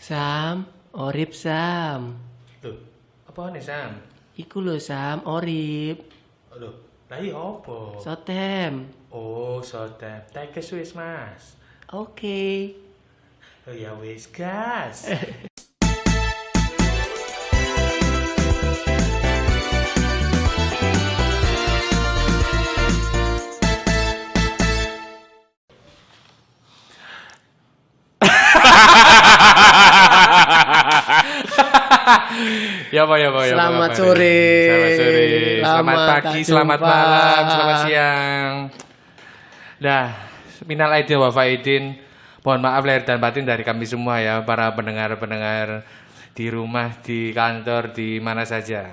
Sam, Orip Sam. Loh, apa nih Sam? Iku lho Sam, Orip. Loh, lah iya apa? Sotem. Oh, sotem. Tekes wis, Mas. Oke. Oh ya wis, gas. Ya Pak. Selamat sore. Selamat pagi, selamat malam, selamat siang. Dah, minal aidin wa faidin. Mohon maaf lahir dan batin dari kami semua ya, para pendengar-pendengar di rumah, di kantor, di mana saja.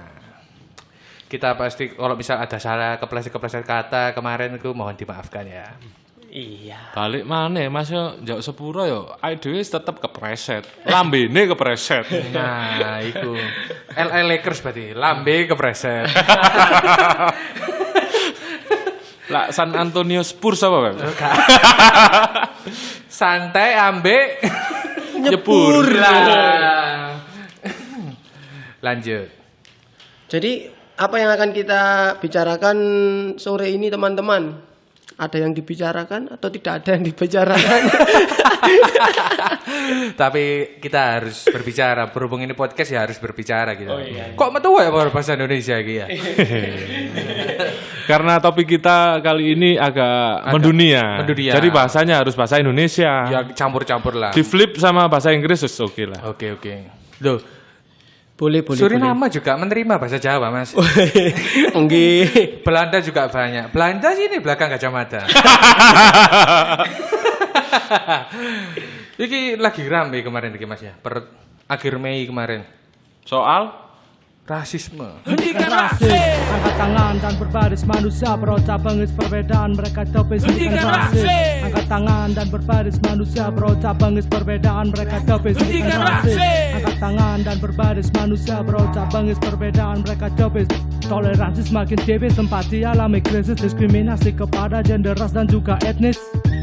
Kita pasti kalau misal ada salah kepleset-kepleset kata kemarin itu mohon dimaafkan ya. Iya. Balik mana Mas yo njak sepuro yo dhewe tetep kepreset. Lambene kepreset. Nah, itu LA Lakers berarti lambe kepreset. Lah San Antonio Spurs apa, Bang? Santai ambek Nyepur lah. Lanjut. Jadi apa yang akan kita bicarakan sore ini teman-teman? Ada yang dibicarakan atau tidak ada yang dibicarakan? Tapi kita harus berbicara, berhubung ini podcast ya harus berbicara gitu. Oh, iya. Kok metu ya bahasa Indonesia gitu ya? Karena topik kita kali ini agak mendunia. Jadi bahasanya harus bahasa Indonesia. Ya campur-campur lah. Di flip sama bahasa Inggris oke lah. Oke. Loh, Boleh. Suriname juga menerima bahasa Jawa, Mas. Nggih. Belanda juga banyak. Belanda sini belakang Gajah Mada. Iki lagi rame kemarin iki Mas ya. Per akhir Mei kemarin. Soal Rasisme. Hentikan rasis, angkat tangan dan berbaris manusia berucap bengis perbedaan mereka topis. Hentikan rasis, angkat tangan dan berbaris manusia berucap bengis perbedaan mereka topis. Hentikan rasis, angkat tangan dan berbaris manusia berucap bengis perbedaan mereka topis. Toleransi semakin tipis, tempat dialami krisis diskriminasi kepada gender, ras dan juga etnis.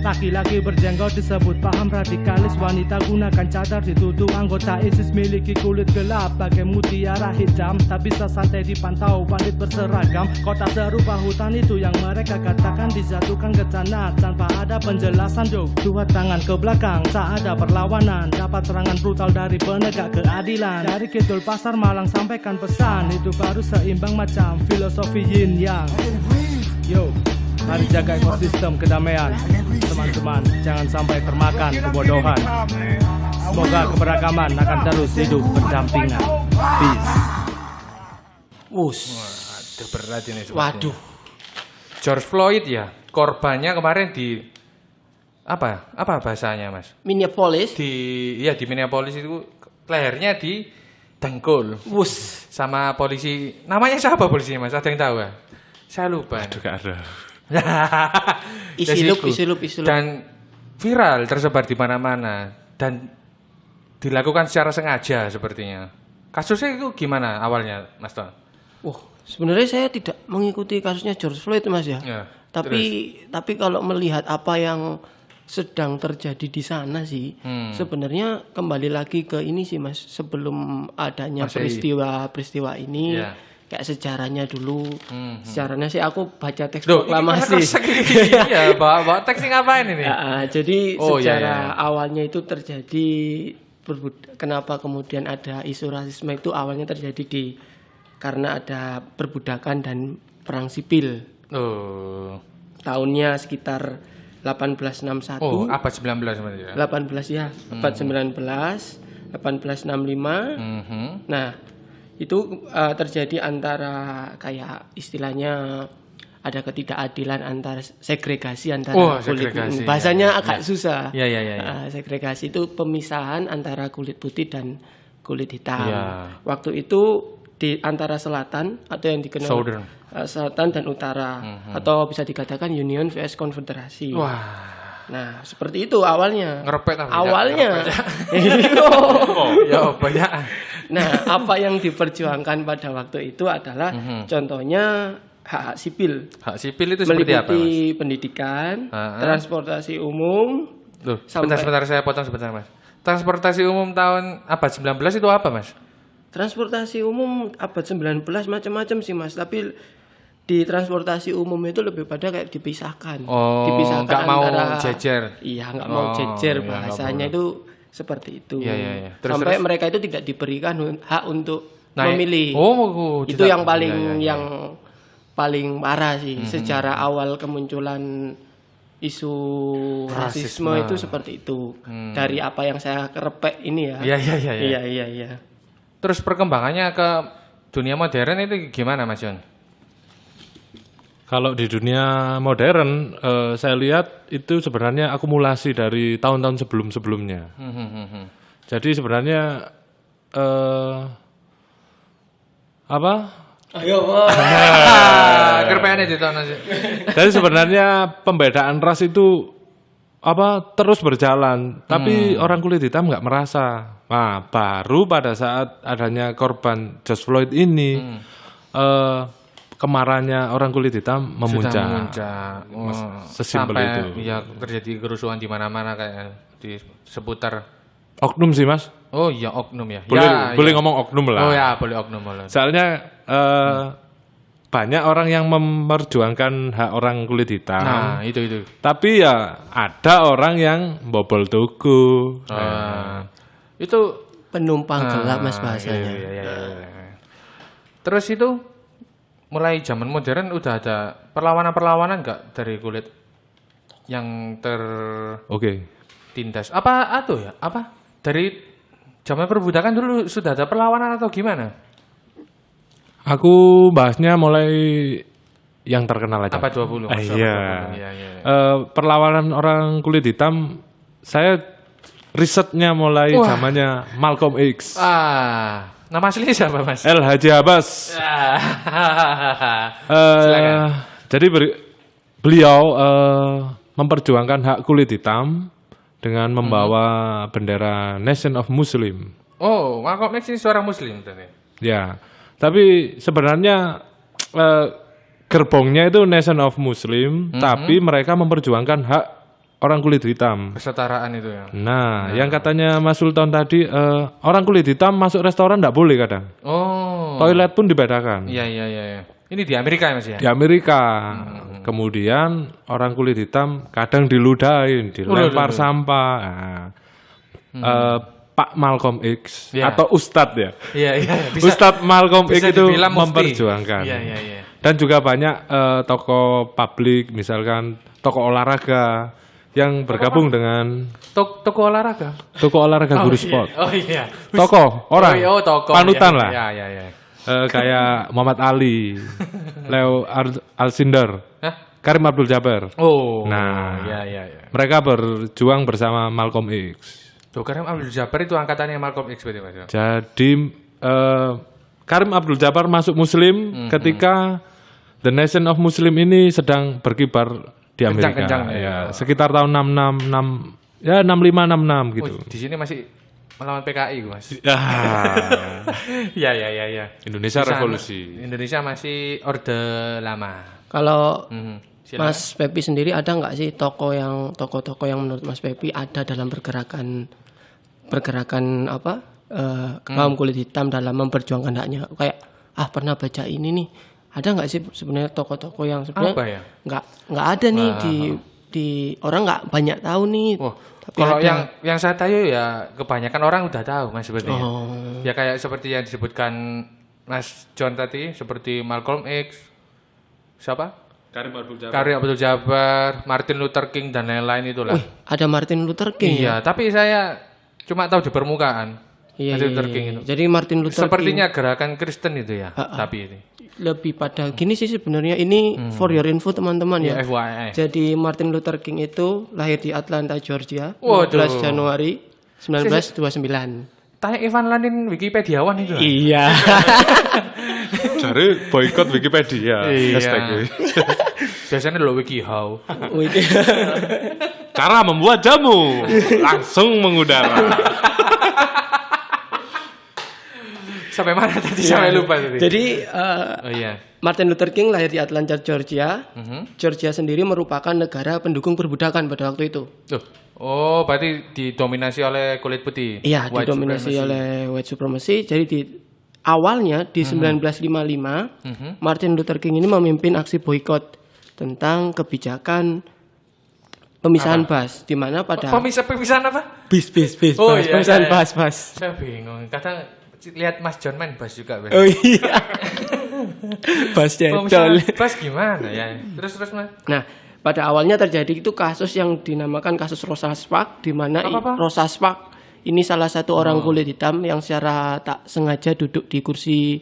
Laki-laki berjenggot disebut paham radikalis, wanita gunakan cadar dituduh anggota ISIS, miliki kulit gelap bagai mutiara hitam, tak bisa santai dipantau bandit berseragam. Kota serupa hutan itu yang mereka katakan dijatuhkan ke sana tanpa ada penjelasan. Dua tangan ke belakang, tak ada perlawanan, dapat serangan brutal dari penegak keadilan. Dari Kidul Pasar Malang sampaikan pesan, itu baru seimbang macam filosofi yin yang. Yo, mari jaga ekosistem kedamaian. Teman-teman, jangan sampai termakan kebodohan. Semoga keberagaman akan terus hidup berdampingan. Peace. Waduh berat ini sepertinya. Waduh. George Floyd ya, korbannya kemarin di apa bahasanya Mas? Minneapolis. Di Minneapolis itu lehernya di dengkul. Wus. Sama polisi. Namanya siapa polisinya Mas? Ada yang tahu ya? Saya lupa. aduh gak ada. Isi lup. Dan viral tersebar di mana-mana dan dilakukan secara sengaja sepertinya. Kasusnya itu gimana awalnya, Mas Ton? Sebenarnya saya tidak mengikuti kasusnya George Floyd Mas ya. Ya, Tapi kalau melihat apa yang sedang terjadi di sana sih, sebenarnya kembali lagi ke ini sih Mas, sebelum adanya peristiwa ini. Ya. Kayak sejarahnya dulu. Sejarahnya sih aku baca teks Duh, proklamasi. Iya, bawa teks ngapain ini? Jadi sejarah iya. awalnya itu terjadi kenapa kemudian ada isu rasisme itu awalnya terjadi karena ada perbudakan dan perang sipil. Oh. Tahunnya sekitar 1861. Oh, abad 19 sebenarnya. 18 ya, abad 19, 1865. Nah, itu terjadi antara kayak istilahnya ada ketidakadilan antara segregasi antara kulit. Bahasanya agak susah. Iya. Segregasi itu pemisahan antara kulit putih dan kulit hitam. Ya. Waktu itu di antara selatan atau yang dikenal selatan dan utara, atau bisa dikatakan Union vs Konfederasi. Wah. Nah, seperti itu awalnya. Ngerepet awalnya. Ya, banyak. Nah, apa yang diperjuangkan pada waktu itu adalah contohnya hak sipil. Hak sipil itu seperti apa, Mas? Meliputi pendidikan, transportasi umum. Loh, sebentar saya potong sebentar, Mas. transportasi umum tahun abad 19 itu apa, Mas? Transportasi umum abad 19 macam-macam sih, Mas. Tapi di transportasi umum itu lebih pada kayak dipisahkan. Oh, dipisahkan nggak mau antara, jejer. Iya, nggak mau jejer iya, bahasanya itu seperti itu. Iya. Sampai mereka itu tidak diberikan hak untuk naik. memilih. Itu yang paling iya. yang paling parah sih secara awal kemunculan isu rasisme itu seperti itu. Dari apa yang saya repek ini ya. Iya. Terus perkembangannya ke dunia modern itu gimana, Mas John? Kalau di dunia modern, saya lihat itu sebenarnya akumulasi dari tahun-tahun sebelum-sebelumnya. Jadi sebenarnya apa? Ayo. Kerpeannya di tahun aja. Jadi sebenarnya pembedaan ras itu terus berjalan, tapi orang kulit hitam nggak merasa. Nah, baru pada saat adanya korban George Floyd ini, kemarahannya orang kulit hitam memuncak. Sesimpel sampai itu. Ya terjadi kerusuhan di mana-mana kayak di seputar. Oknum sih, Mas. Oh iya, oknum ya. Boleh ngomong oknum lah. Oh ya, boleh oknum. Soalnya banyak orang yang memperjuangkan hak orang kulit hitam. Nah, itu. Tapi ya ada orang yang bobol tugu. Itu Penumpang gelap, Mas, bahasanya. Iya. Terus itu mulai zaman modern udah ada perlawanan nggak dari kulit yang tertindas? Apa dari zaman perbudakan dulu sudah ada perlawanan atau gimana? Aku bahasnya mulai yang terkenal aja. Apa 20? Iya. Perlawanan orang kulit hitam, saya risetnya mulai zamannya Malcolm X. Nama aslinya siapa, Mas? El Haji Abbas. Jadi beliau memperjuangkan hak kulit hitam dengan membawa bendera Nation of Muslim. Oh, Malcolm X ini seorang Muslim tadi. Ya, tapi sebenarnya gerbongnya itu Nation of Muslim, tapi mereka memperjuangkan hak orang kulit hitam. Kesetaraan itu ya. Nah, yang katanya Mas Sultan tadi, orang kulit hitam masuk restoran tidak boleh kadang. Oh. Toilet pun dibedakan. Iya. Ini di Amerika ya, Mas ya? Di Amerika. Kemudian orang kulit hitam kadang diludahin, dilempar sampah. Pak Malcolm X atau Ustadz ya. Iya. Ustadz Malcolm X itu memperjuangkan. Iya. Dan juga banyak tokoh publik, misalkan tokoh olahraga yang bergabung dengan toko olahraga. Toko olahraga guru sport. Oh iya. Tokoh orang. Tokoh. Panutan lah. Iya. Kayak Muhammad Ali, Leo Alcindor, Karim Abdul Jabbar. Oh. Nah, iya. Mereka berjuang bersama Malcolm X. Karim Abdul Jabbar itu angkatannya Malcolm X berarti, Mas. Jadi Karim Abdul Jabbar masuk Muslim ketika The Nation of Muslim ini sedang berkibar di Amerika. Kencang, ya. Sekitar tahun 65-66 gitu. Di sini masih melawan PKI, Mas. Iya. Indonesia revolusi. Indonesia masih Orde Lama. Kalau Mas Pepi sendiri ada nggak sih tokoh yang menurut Mas Pepi ada dalam pergerakan kaum kulit hitam dalam memperjuangkan haknya? Kayak pernah baca ini nih. Ada nggak sih sebenarnya tokoh-tokoh yang sebenarnya nggak ada nih di orang nggak banyak tahu nih. Tapi kalau ada. yang saya tahu ya kebanyakan orang udah tahu, Mas, sebenarnya. Ya kayak seperti yang disebutkan Mas John tadi, seperti Malcolm X, siapa? Karim Abdul Jabbar, Martin Luther King dan lain-lain itulah. Ada Martin Luther King. Iya, tapi saya cuma tahu di permukaan. Martin Luther King itu. Jadi Martin Luther sepertinya King gerakan Kristen itu ya, tapi ini lebih pada gini sih sebenarnya ini for your info teman-teman ya. FYI. Jadi Martin Luther King itu lahir di Atlanta, Georgia, 12 Waduh. Januari 1929. Tanya Ivan Lanin Wikipediawan itu. Iya. Cari boykot Wikipedia. Iya. Biasanya lo WikiHow. Cara membuat jamu langsung mengudara. Sampai mana tadi? Sampai lupa tadi. Jadi Oh iya. Martin Luther King lahir di Atlanta, Georgia. Georgia sendiri merupakan negara pendukung perbudakan pada waktu itu. Oh, berarti didominasi oleh kulit putih. Iya, White didominasi supremacy. oleh white supremacy. Jadi awalnya di 1955 Martin Luther King ini memimpin aksi boikot tentang kebijakan pemisahan bus, di mana pada Pemisahan apa? bis Oh, bus, iya, pemisahan iya. bus. Saya bingung. Kadang lihat Mas John main bus juga. Bas. Oh iya. Bus Pemisahan jadol. bus gimana ya? Terus Mas. Nah, pada awalnya terjadi itu kasus yang dinamakan kasus Rosa Parks, di mana Rosa Parks ini salah satu orang kulit hitam yang secara tak sengaja duduk di kursi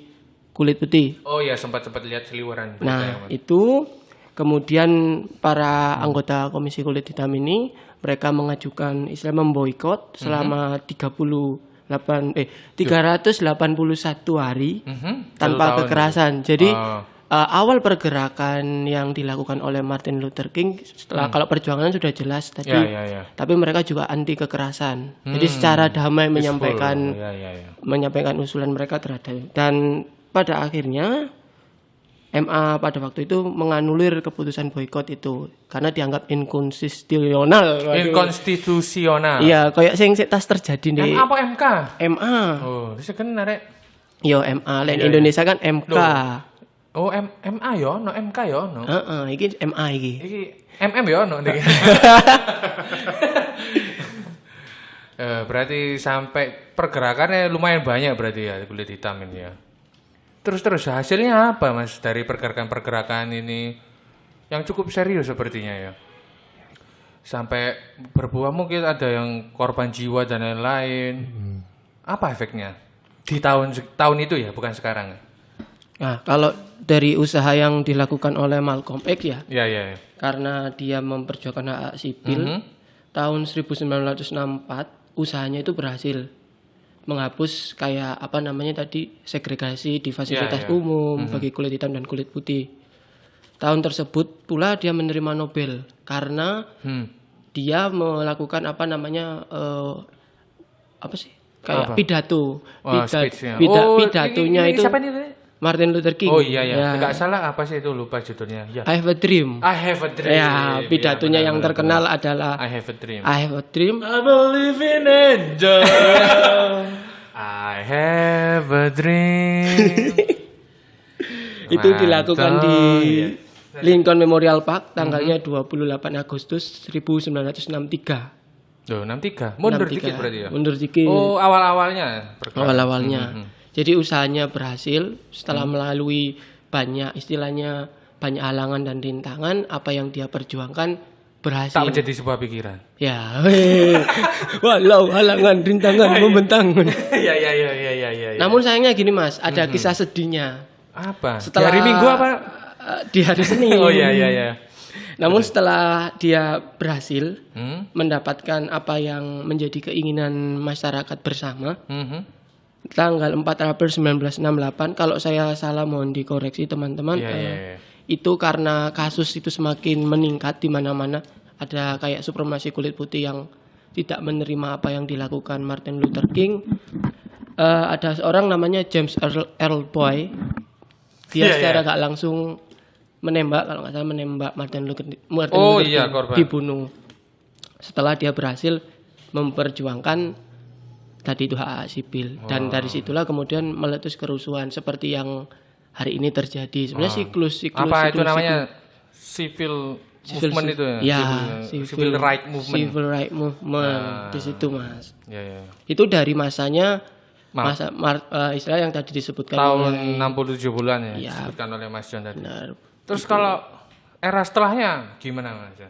kulit putih. Oh iya, sempat lihat seliweran. Nah, itu kemudian para anggota Komisi Kulit Hitam ini mereka mengajukan istilah memboikot selama 381 hari tanpa kekerasan. Jadi awal pergerakan yang dilakukan oleh Martin Luther King setelah kalau perjuangan sudah jelas tadi, tapi mereka juga anti kekerasan. Jadi secara damai menyampaikan usulan mereka terhadap, dan pada akhirnya MA pada waktu itu menganulir keputusan boikot itu karena dianggap inkonstitusional. Inkonstitusional. Iya, kayak sing tas terjadi nih. MA apa MK? MA. Oh, bisa kan narek. Yo MA, lain Indonesia kan MK. Oh, MA yo, no MK yo, no. Iki MA iki. Iki MM yo, no. Berarti sampai pergerakannya lumayan banyak berarti ya kulit hitam ini ya. Terus hasilnya apa Mas dari pergerakan ini yang cukup serius sepertinya ya? Sampai berbuah mungkin ada yang korban jiwa dan lain-lain. Apa efeknya di tahun itu ya, bukan sekarang? Nah, kalau dari usaha yang dilakukan oleh Malcolm X ya. Iya. Karena dia memperjuangkan hak sipil, tahun 1964 usahanya itu berhasil menghapus kayak apa namanya tadi segregasi di fasilitas umum bagi kulit hitam dan kulit putih. Tahun tersebut pula dia menerima Nobel karena dia melakukan apa namanya apa sih kayak pidato. Pidatonya itu siapa nih? Martin Luther King. Oh iya. Enggak salah apa sih itu, lupa judulnya. Ya. I have a dream. Ya, pidatonya yang terkenal adalah I have a dream. I believe in angel. I have a dream. Itu dilakukan di Lincoln Memorial Park tanggalnya 28 Agustus 1963. Loh, 63. Mundur dikit berarti ya. Mundur dikit. Oh, awal-awalnya. Jadi usahanya berhasil setelah melalui banyak istilahnya banyak halangan dan rintangan, apa yang dia perjuangkan berhasil. Tak menjadi sebuah pikiran. Ya. Walau halangan rintangan membentang. Iya. Namun sayangnya gini Mas, ada kisah sedihnya. Apa? Setelah di hari Minggu apa? Di hari Senin. Oh iya. Namun setelah dia berhasil mendapatkan apa yang menjadi keinginan masyarakat bersama, tanggal 4 April 1968, kalau saya salah mohon dikoreksi teman-teman, itu karena kasus itu semakin meningkat di mana-mana, ada kayak supremasi kulit putih yang tidak menerima apa yang dilakukan Martin Luther King. Ada seorang namanya James Earl Boy, dia secara gak langsung menembak, kalau nggak salah menembak Martin Luther King, dibunuh setelah dia berhasil memperjuangkan tadi itu hak sipil. Dan dari situlah kemudian meletus kerusuhan seperti yang hari ini terjadi. Sebenarnya siklus apa itu namanya civil movement itu ya? Civil right movement. Civil right movement di situ Mas. Ya. Itu dari masanya istilah yang tadi disebutkan tahun 67 bulan ya, disebutkan oleh Mas John tadi. Benar. Terus kalau era setelahnya gimana Mas?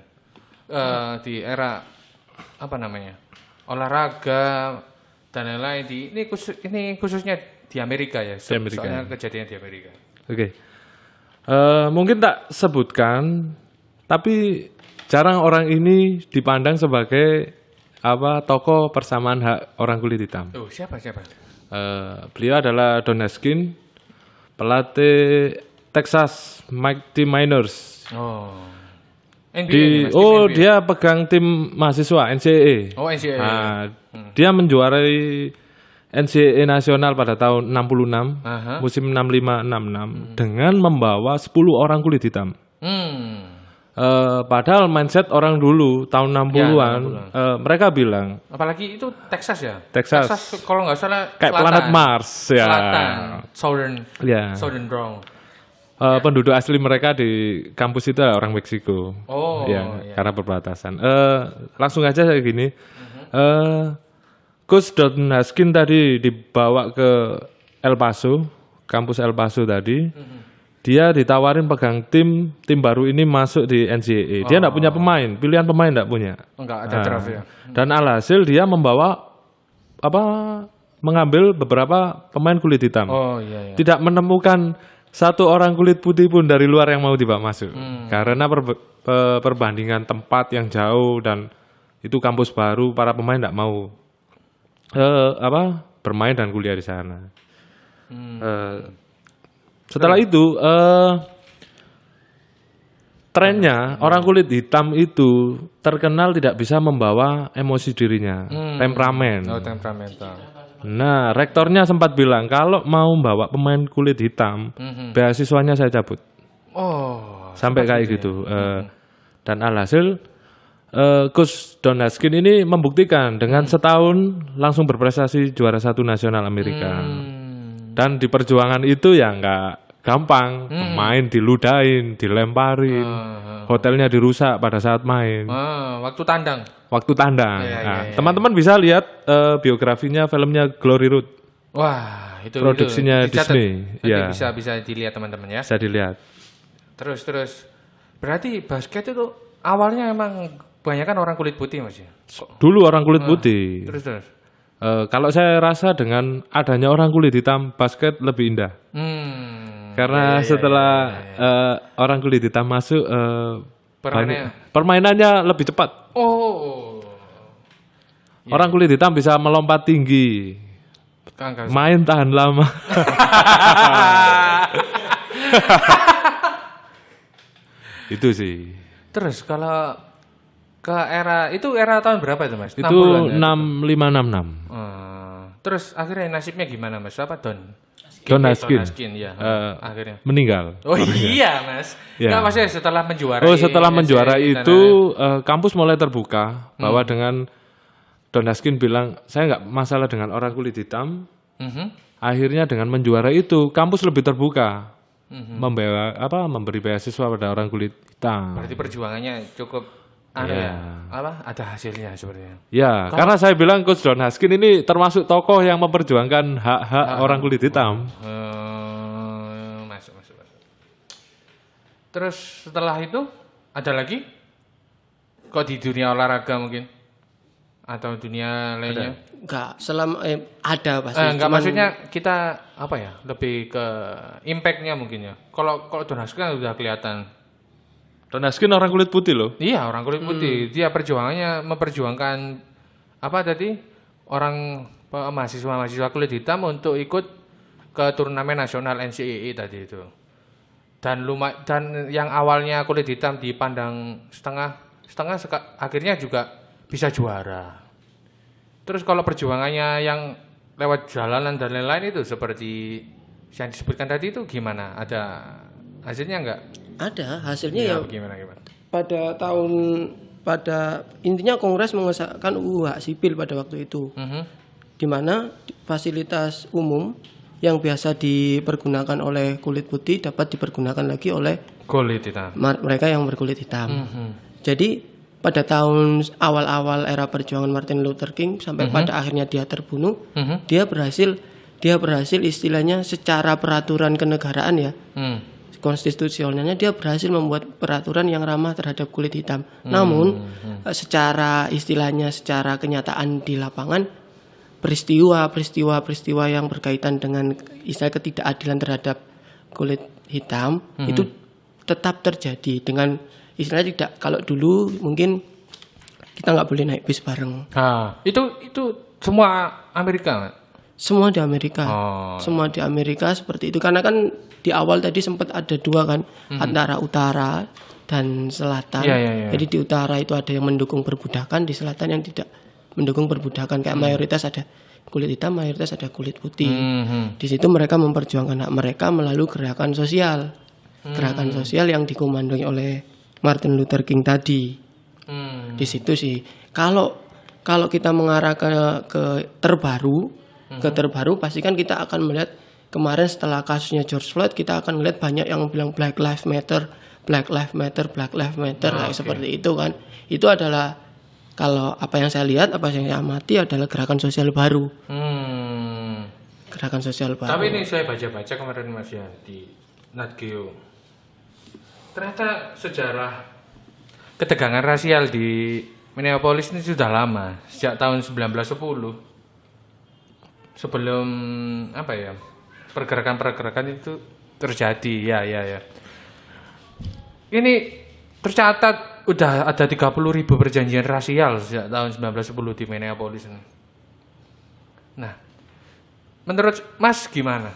Di era apa namanya? Olahraga dan lain-lain ini khususnya di Amerika ya. Soalnya kejadian di Amerika. Oke. Mungkin tak sebutkan, tapi jarang orang ini dipandang sebagai tokoh persamaan hak orang kulit hitam. Oh, siapa? Beliau adalah Don Haskin, pelatih Texas Mighty Miners. NBA, dia pegang tim mahasiswa NCAA. Oh, NCAA. Dia menjuarai NCAA nasional pada tahun 66, musim 65-66 dengan membawa 10 orang kulit hitam. Padahal mindset orang dulu tahun 60-an, mereka bilang, apalagi itu Texas ya. Texas kalau nggak salah kayak selatan, planet Mars ya. Selatan, Southern Brown. Penduduk asli mereka di kampus itu orang Meksiko. Karena perbatasan. Langsung aja kayak gini. Coach Don Haskins tadi dibawa ke El Paso, kampus El Paso tadi. Dia ditawarin pegang tim baru ini masuk di NCAA. Dia enggak punya pemain, pilihan pemain enggak punya. Enggak ada draft ya. Dan alhasil dia mengambil beberapa pemain kulit hitam. Tidak menemukan satu orang kulit putih pun dari luar yang mau dibawa masuk. Karena perbandingan tempat yang jauh dan itu kampus baru, para pemain enggak mau bermain dan kuliah di sana. Setelah itu trennya orang kulit hitam itu terkenal tidak bisa membawa emosi dirinya, temperamen. Temperamental. Nah, rektornya sempat bilang kalau mau membawa pemain kulit hitam, beasiswanya saya cabut. Sampai kayak gitu. Dan alhasil Coach Don Haskins ini membuktikan dengan setahun langsung berprestasi juara 1 nasional Amerika. Dan di perjuangan itu ya nggak gampang, main diludahin, dilemparin, hotelnya dirusak pada saat main. Waktu tandang. Teman-teman bisa lihat biografinya, filmnya Glory Road. Wah, itu produksinya itu Disney. Ya. Bisa dilihat teman-teman ya. Bisa dilihat. Terus. Berarti basket itu awalnya emang kebanyakan orang kulit putih Mas ya? Dulu orang kulit putih. Terus. Kalau saya rasa dengan adanya orang kulit hitam, basket lebih indah. Karena setelah orang kulit hitam masuk, permainannya lebih cepat. Orang kulit hitam bisa melompat tinggi, main tahan lama. Itu sih. Terus kalau ke era tahun berapa itu Mas? Itu 6566. Terus akhirnya nasibnya gimana Mas? Don Haskins ya. Akhirnya meninggal. Iya Mas. Nggak maksudnya setelah menjuarai. Setelah menjuara itu kampus mulai terbuka bahwa dengan Don Haskins bilang saya nggak masalah dengan orang kulit hitam. Akhirnya dengan menjuara itu kampus lebih terbuka. Memberi beasiswa pada orang kulit hitam. Berarti perjuangannya cukup ada hasilnya sebenarnya. Ya, karena saya bilang Coach Don Haskins ini termasuk tokoh yang memperjuangkan hak-hak orang kulit hitam. Masuk. Terus setelah itu ada lagi? Kok di dunia olahraga mungkin? Atau dunia lainnya? Enggak, ada pasti. Enggak, maksudnya kita lebih ke impact-nya mungkin ya. Kalau Don Haskins kan udah kelihatan. Don Haskins orang kulit putih loh. Iya, orang kulit putih. Dia memperjuangkan orang mahasiswa kulit hitam untuk ikut ke turnamen nasional NCAA tadi itu. Dan yang awalnya kulit hitam dipandang setengah akhirnya juga bisa juara. Terus kalau perjuangannya yang lewat jalanan dan lain-lain itu seperti yang disebutkan tadi itu gimana? Ada hasilnya enggak? Ada hasilnya ya. Gimana? Pada intinya Kongres mengesahkan UU hak sipil pada waktu itu, di mana fasilitas umum yang biasa dipergunakan oleh kulit putih dapat dipergunakan lagi oleh kulit hitam. Mereka yang berkulit hitam. Jadi pada tahun awal-awal era perjuangan Martin Luther King sampai pada akhirnya dia terbunuh, dia berhasil istilahnya secara peraturan kenegaraan ya. Konstitusionalnya dia berhasil membuat peraturan yang ramah terhadap kulit hitam. Namun secara kenyataan di lapangan peristiwa yang berkaitan dengan istilah ketidakadilan terhadap kulit hitam itu tetap terjadi dengan istilahnya tidak, kalau dulu mungkin kita nggak boleh naik bis bareng. Itu semua Amerika. Semua di Amerika. Semua di Amerika seperti itu. Karena kan di awal tadi sempat ada dua kan, antara utara dan selatan. Jadi di utara itu ada yang mendukung perbudakan, di selatan yang tidak mendukung perbudakan kayak mayoritas ada kulit hitam, mayoritas ada kulit putih. Di situ mereka memperjuangkan hak mereka melalui gerakan sosial. Gerakan sosial yang dikomandoi oleh Martin Luther King tadi. Di situ sih. Kalau kita mengarah ke terbaru, pasti kan kita akan melihat kemarin setelah kasusnya George Floyd kita akan melihat banyak yang bilang Black Lives Matter kayak seperti itu kan. Itu adalah kalau apa yang saya lihat, apa yang saya amati adalah gerakan sosial baru. Gerakan sosial baru. Tapi ini saya baca-baca kemarin Mas ya di Nat Geo. Ternyata sejarah ketegangan rasial di Minneapolis ini sudah lama, sejak tahun 1910. Sebelum pergerakan itu terjadi, ya. Ini tercatat udah ada 30.000 perjanjian rasial sejak tahun 1910 di Minneapolis ini. Nah, menurut Mas gimana?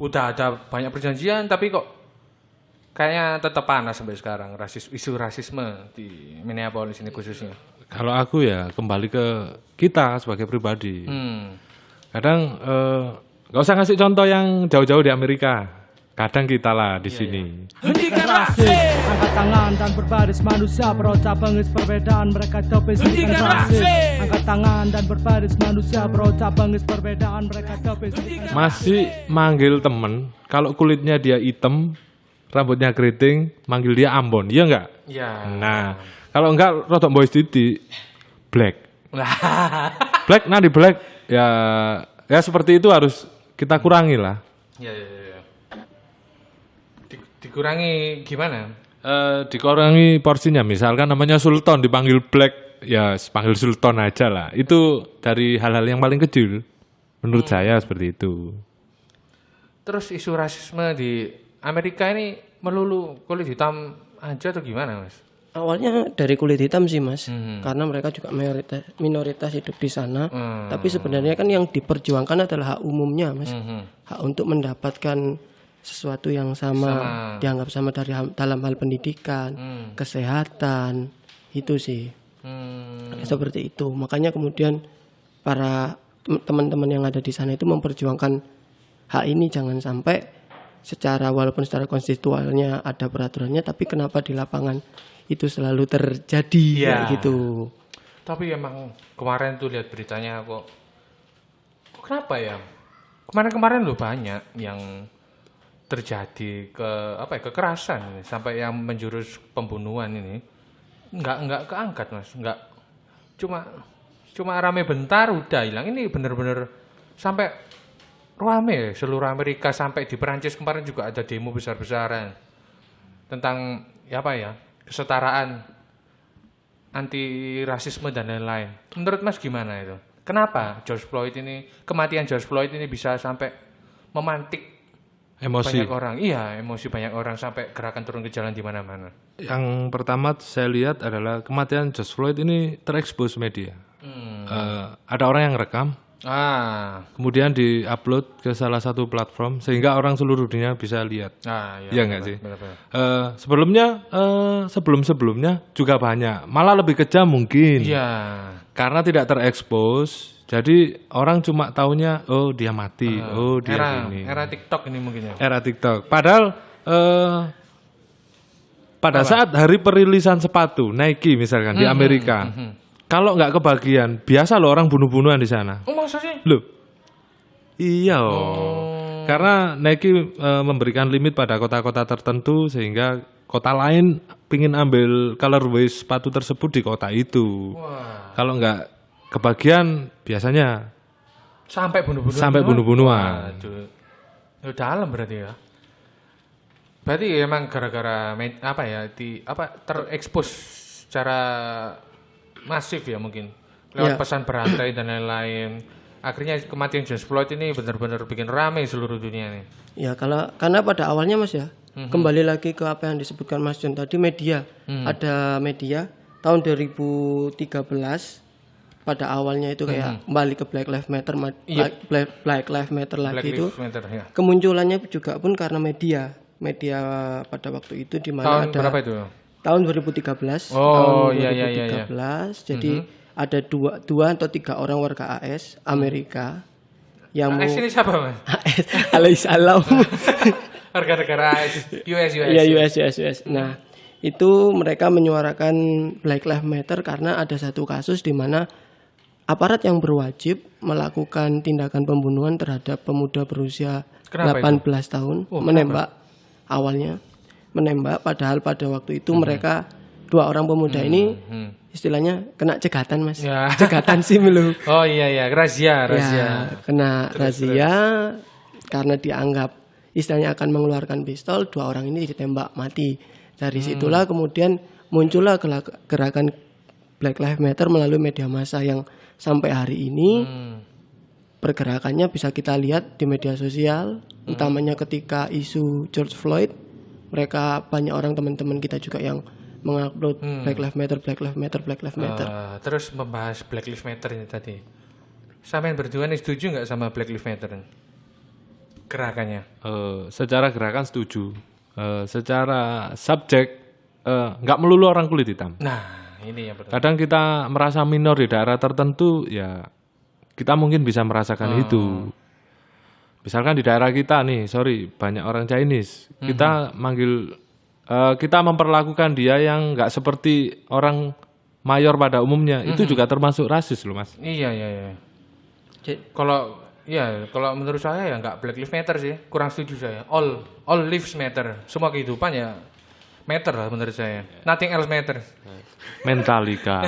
Udah ada banyak perjanjian tapi kok kayaknya tetap panas sampai sekarang isu rasisme di Minneapolis ini khususnya. Kalau aku ya kembali ke kita sebagai pribadi. Kadang nggak usah ngasih contoh yang jauh-jauh di Amerika. Kadang kita lah di sini. Hentikan rasis, angkat tangan dan berbaris manusia berucap bengis perbedaan mereka topis. Hentikan rasis, angkat tangan dan berbaris manusia berucap bengis perbedaan mereka topis. Masih manggil temen, kalau kulitnya dia hitam, rambutnya keriting, manggil dia Ambon, iya enggak? Iya. Nah, kalau enggak rodok boys titik, black. Black, nah di black ya seperti itu harus kita kurangi lah. Iya. Dikurangi gimana? Dikurangi porsinya, misalkan namanya Sultan dipanggil Black, ya panggil Sultan aja lah. Itu dari hal-hal yang paling kecil, menurut saya seperti itu. Terus isu rasisme di Amerika ini melulu kulit hitam aja atau gimana, Mas? Awalnya dari kulit hitam sih Mas, karena mereka juga minoritas hidup di sana. Tapi sebenarnya kan yang diperjuangkan adalah hak umumnya Mas, hak untuk mendapatkan sesuatu yang sama. Dianggap sama dalam hal pendidikan, kesehatan, itu sih. Seperti itu. Makanya kemudian para teman-teman yang ada di sana itu memperjuangkan hak ini, jangan sampai walaupun secara konstitusionalnya ada peraturannya, tapi kenapa di lapangan itu selalu terjadi kayak gitu. Tapi emang kemarin tuh lihat beritanya kok kenapa ya? Kemarin loh banyak yang terjadi kekerasan sampai yang menjurus pembunuhan ini nggak keangkat Mas, nggak cuma rame bentar udah hilang. Ini bener-bener sampai rame seluruh Amerika, sampai di Perancis kemarin juga ada demo besar-besaran tentang kesetaraan, anti rasisme dan lain-lain. Menurut Mas gimana itu? Kenapa kematian George Floyd ini bisa sampai memantik emosi banyak orang? Iya, emosi banyak orang sampai gerakan turun ke jalan di mana-mana. Yang pertama saya lihat adalah kematian George Floyd ini terekspos media. Ada orang yang rekam, kemudian diupload ke salah satu platform sehingga orang seluruh dunia bisa lihat. Iya nggak sih? Sebelumnya juga banyak, malah lebih kejam mungkin. Iya. Karena tidak terekspos. Jadi orang cuma taunya dia mati, dia ini. Era TikTok ini mungkin ya. Era TikTok. Padahal pada saat hari perilisan sepatu Nike misalkan di Amerika, kalau nggak kebagian, biasa loh orang bunuh-bunuhan di sana. Oh maksudnya? Loh, iya karena Nike memberikan limit pada kota-kota tertentu sehingga kota lain pingin ambil colorway sepatu tersebut di kota itu. Kalau nggak kebagian biasanya sampai bunuh-bunuhan. Waduh. Dalam berarti ya. Berarti emang gara-gara terekspos secara masif ya mungkin. Lewat pesan berantai dan lain-lain. Akhirnya kematian George Floyd ini benar-benar bikin ramai seluruh dunia nih. Ya karena pada awalnya Mas ya, kembali lagi ke apa yang disebutkan Mas John tadi, media. Ada media tahun 2013 pada awalnya itu kayak kembali ke Black Lives Matter, Black Lives Matter lagi itu. Ya. Kemunculannya juga pun karena media pada waktu itu di mana tahun berapa itu? Tahun 2013. Oh, tahun 2013. Jadi ada dua atau 3 orang warga AS Amerika yang AS ini siapa Mas? AS alaihissalam. Warga negara AS US. Iya US. Nah, itu mereka menyuarakan Black Lives Matter karena ada satu kasus di mana aparat yang berwajib melakukan tindakan pembunuhan terhadap pemuda berusia 18 tahun, menembak awalnya. Menembak padahal pada waktu itu mereka 2 orang pemuda ini istilahnya kena cegatan Mas. Ya. Cegatan SIM loh. Oh iya razia. Ya, kena razia karena dianggap istilahnya akan mengeluarkan pistol, 2 orang ini ditembak mati. Dari situlah kemudian muncullah gerakan Black Lives Matter melalui media massa yang sampai hari ini pergerakannya bisa kita lihat di media sosial, utamanya ketika isu George Floyd. Mereka banyak orang teman-teman kita juga yang mengupload Black Lives Matter. Terus membahas Black Lives Matter ini tadi. Sampean berdua nih setuju nggak sama Black Lives Matter gerakannya? Secara gerakan setuju. Secara subjek nggak melulu orang kulit hitam. Nah, ini yang betul. Kadang kita merasa minor di daerah tertentu, ya kita mungkin bisa merasakan itu. Misalkan di daerah kita nih, banyak orang Chinese. Kita kita memperlakukan dia yang nggak seperti orang mayor pada umumnya. Itu juga termasuk rasis loh Mas. Iya. Kalau menurut saya ya nggak Black Lives Matter sih, kurang setuju saya. All lives matter, semua kehidupan ya matter lah menurut saya. Nothing else matter. Mentalika.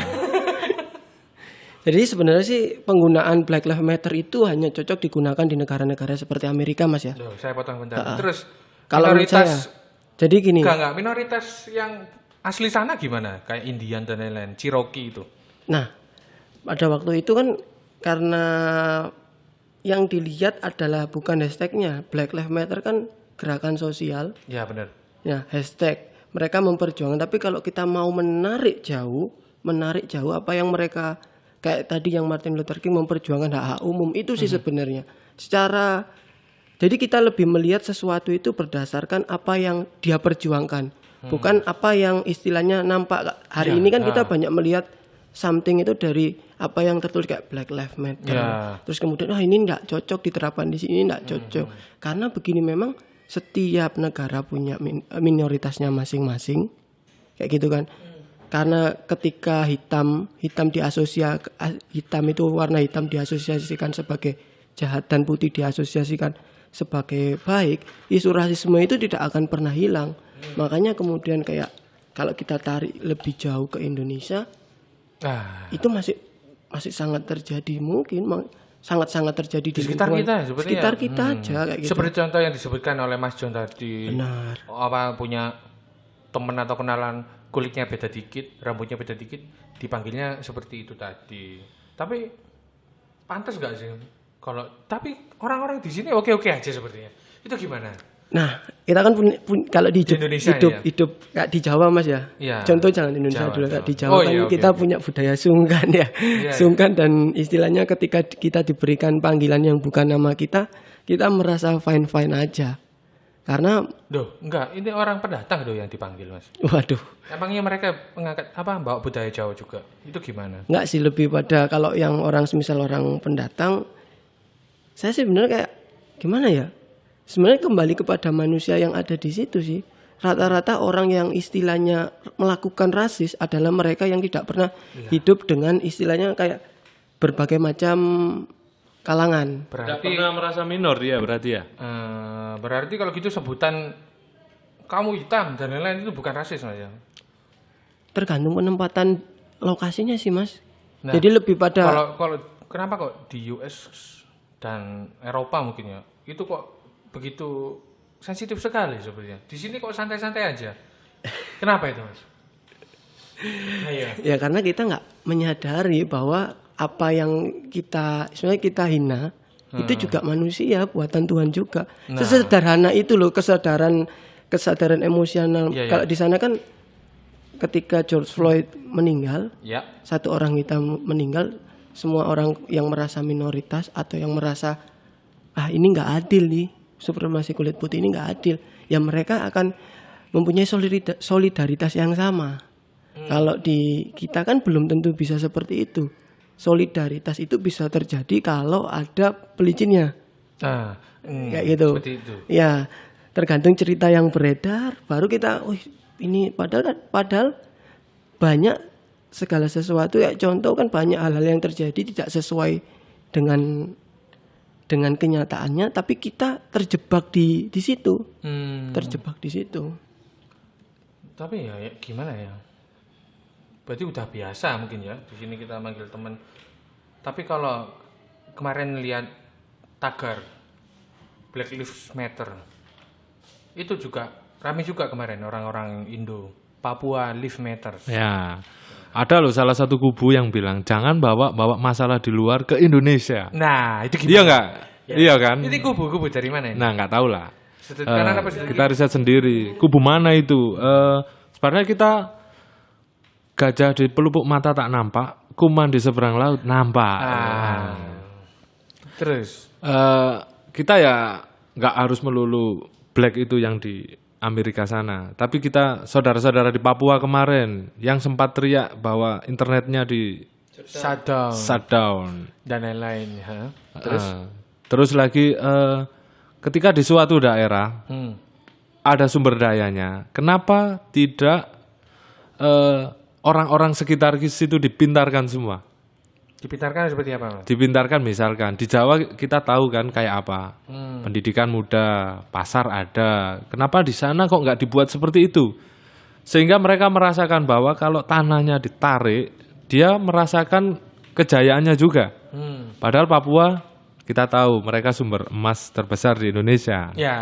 Jadi sebenarnya sih penggunaan Black Lives Matter itu hanya cocok digunakan di negara-negara seperti Amerika Mas ya. Loh, saya potong bentar. Terus kalau minoritas jadi gini. Enggak minoritas yang asli sana gimana? Kayak Indian dan lain-lain, Cherokee itu. Nah, pada waktu itu kan karena yang dilihat adalah bukan hashtagnya. Black Lives Matter kan gerakan sosial. Ya benar. Ya, hashtag mereka memperjuangkan. Tapi kalau kita mau menarik jauh apa yang mereka kayak tadi yang Martin Luther King memperjuangkan hak-hak umum itu sih sebenarnya. Jadi kita lebih melihat sesuatu itu berdasarkan apa yang dia perjuangkan, bukan apa yang istilahnya nampak. Hari ini kan kita banyak melihat something itu dari apa yang tertulis kayak Black Lives Matter. Terus kemudian ini enggak cocok diterapkan di sini, enggak cocok. Karena begini, memang setiap negara punya minoritasnya masing-masing. Kayak gitu kan. Karena ketika hitam itu warna hitam diasosiasikan sebagai jahat dan putih diasosiasikan sebagai baik, isu rasisme itu tidak akan pernah hilang. Makanya kemudian kayak kalau kita tarik lebih jauh ke Indonesia, itu masih sangat terjadi, mungkin sangat terjadi di sekitar kita, sekitar kita aja kayak gitu. Seperti contoh yang disebutkan oleh Mas John tadi. Benar. Punya teman atau kenalan kulitnya beda dikit, rambutnya beda dikit, dipanggilnya seperti itu tadi. Tapi pantas gak sih? Tapi orang-orang di sini oke aja sepertinya. Itu gimana? Nah, kita kan kalau di Indonesia hidup kayak di Jawa Mas ya. Contoh jangan di Indonesia dulu, kayak di Jawa kita punya budaya sungkan ya. Sungkan dan istilahnya ketika kita diberikan panggilan yang bukan nama kita merasa fine aja. Karena enggak, ini orang pendatang yang dipanggil Mas. Waduh. Emangnya mereka mengangkat bawa budaya Jawa juga? Itu gimana? Enggak sih, lebih pada kalau yang semisal orang pendatang, saya sih benar kayak gimana ya? Sebenarnya kembali kepada manusia yang ada di situ sih. Rata-rata orang yang istilahnya melakukan rasis adalah mereka yang tidak pernah hidup dengan istilahnya kayak berbagai macam kalangan. Tidak pernah merasa minor dia berarti ya? Berarti kalau gitu sebutan kamu hitam dan lain-lain itu bukan rasis Mas ya? Tergantung penempatan lokasinya sih Mas. Nah, jadi lebih pada kalau kenapa kok di US dan Eropa mungkin ya itu kok begitu sensitif sekali sebenarnya. Di sini kok santai-santai aja. Kenapa itu Mas? Ya karena kita nggak menyadari bahwa apa yang sebenarnya kita hina itu juga manusia buatan Tuhan juga. Sesederhana itu loh kesadaran emosional. Kalau di sana kan ketika George Floyd meninggal, satu orang hitam meninggal, semua orang yang merasa minoritas atau yang merasa ini nggak adil nih, supremasi kulit putih ini nggak adil, ya mereka akan mempunyai solidaritas yang sama. Kalau di kita kan belum tentu bisa seperti itu. Solidaritas itu bisa terjadi kalau ada pelicinnya. Kayak gitu. Seperti itu. Ya, tergantung cerita yang beredar, baru kita, ini padahal banyak segala sesuatu ya. Contoh kan banyak hal-hal yang terjadi tidak sesuai dengan kenyataannya, tapi kita terjebak di situ. Terjebak di situ. Tapi ya gimana ya? Berarti udah biasa mungkin ya. Di sini kita manggil teman. Tapi kalau kemarin lihat tagar Black Lives Matter, itu juga ramai juga kemarin orang-orang Indo. Papua Lives Matter. Ya. Ada loh salah satu kubu yang bilang jangan bawa masalah di luar ke Indonesia. Nah, itu gimana? Iya enggak? Ya. Iya kan? Ini kubu dari mana ini? Nah, enggak tahu lah. Apa kita riset sendiri. Kubu mana itu? Sebenarnya kita gajah di pelupuk mata tak nampak, kuman di seberang laut nampak. Terus kita ya nggak harus melulu black itu yang di Amerika sana, tapi kita saudara-saudara di Papua kemarin yang sempat teriak bahwa internetnya di shutdown dan lain-lain. Terus lagi ketika di suatu daerah ada sumber dayanya, kenapa tidak orang-orang sekitar situ dipintarkan semua? Dipintarkan seperti apa, Mas? Dipintarkan misalkan di Jawa kita tahu kan kayak apa, pendidikan mudah, pasar ada. Kenapa di sana kok nggak dibuat seperti itu? Sehingga mereka merasakan bahwa kalau tanahnya ditarik, dia merasakan kejayaannya juga. Padahal Papua kita tahu mereka sumber emas terbesar di Indonesia. Ya.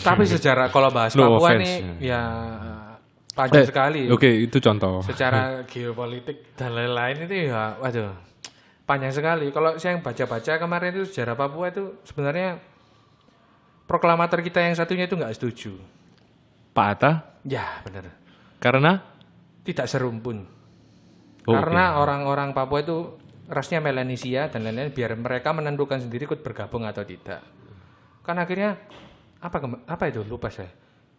Tapi sejarah kalau bahas Papua nih ya panjang sekali. Oke, itu contoh. Secara geopolitik dan lain-lain itu ya, waduh, panjang sekali. Kalau saya yang baca-baca kemarin itu sejarah Papua itu sebenarnya proklamator kita yang satunya itu nggak setuju. Pak Hatta? Ya, benar. Karena? Tidak serumpun. Karena orang-orang Papua itu rasnya Melanesia dan lain-lain, biar mereka menentukan sendiri ikut bergabung atau tidak. Kan akhirnya apa itu lupa saya.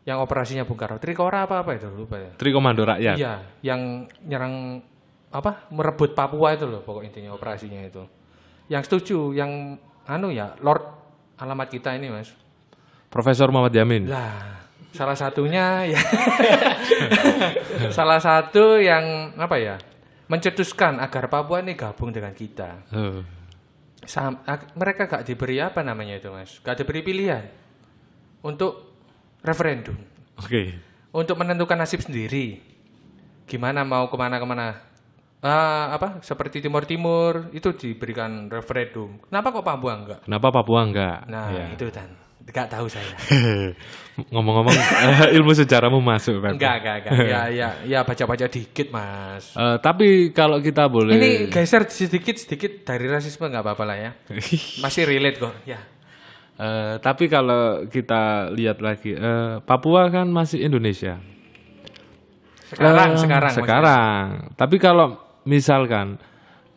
Yang operasinya Bung Karno, Trikora apa itu lupa ya. Trikomando Rakyat. Iya, yang nyerang merebut Papua itu loh pokok intinya operasinya itu. Yang setuju, yang Lord alamat kita ini, Mas. Profesor Muhammad Yamin. Lah, salah satunya ya salah satu yang mencetuskan agar Papua ini gabung dengan kita. Mereka gak diberi itu, Mas. Gak diberi pilihan untuk referendum. Oke. Untuk menentukan nasib sendiri. Gimana mau kemana-kemana. Seperti Timur-Timur itu diberikan referendum. Kenapa kok Papua enggak? Kenapa Papua enggak? Nah, itu kan. Enggak tahu saya. Ngomong-ngomong ilmu sejarahmu masuk, Pak. Enggak. Ya baca-baca dikit, Mas. Tapi kalau kita boleh ini geser sedikit dari rasisme enggak apa-apa lah ya. Masih relate kok, ya. Tapi kalau kita lihat lagi, Papua kan masih Indonesia. Sekarang. Tapi kalau misalkan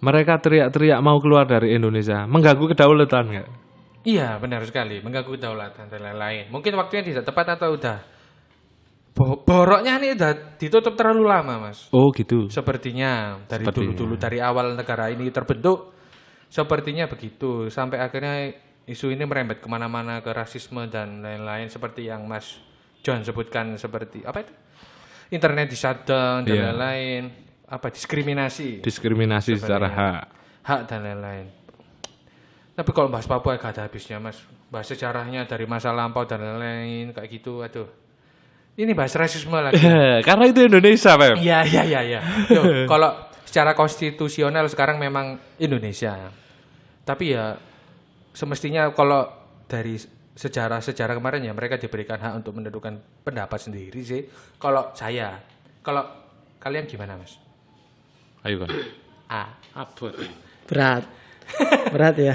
mereka teriak-teriak mau keluar dari Indonesia, mengganggu kedaulatan nggak? Iya, benar sekali, mengganggu kedaulatan dan lain-lain. Mungkin waktunya tidak tepat atau udah boroknya ini udah ditutup terlalu lama, Mas. Oh gitu. Sepertinya dulu dari awal negara ini terbentuk, sepertinya begitu. Sampai akhirnya isu ini merembet kemana-mana ke rasisme dan lain-lain seperti yang Mas John sebutkan, seperti apa itu? Internet di shutdown dan lain-lain. Diskriminasi secara hak dan lain-lain. Tapi kalau bahas Papua gak ada habisnya, Mas. Bahas sejarahnya dari masa lampau dan lain-lain kayak gitu, aduh. Ini bahas rasisme lagi. Karena itu Indonesia, Pak. Iya. Kalau secara konstitusional sekarang memang Indonesia. Tapi ya semestinya kalau dari sejarah kemarin ya mereka diberikan hak untuk menentukan pendapat sendiri sih. Kalau kalian gimana, Mas? Ayo kan. Berat ya.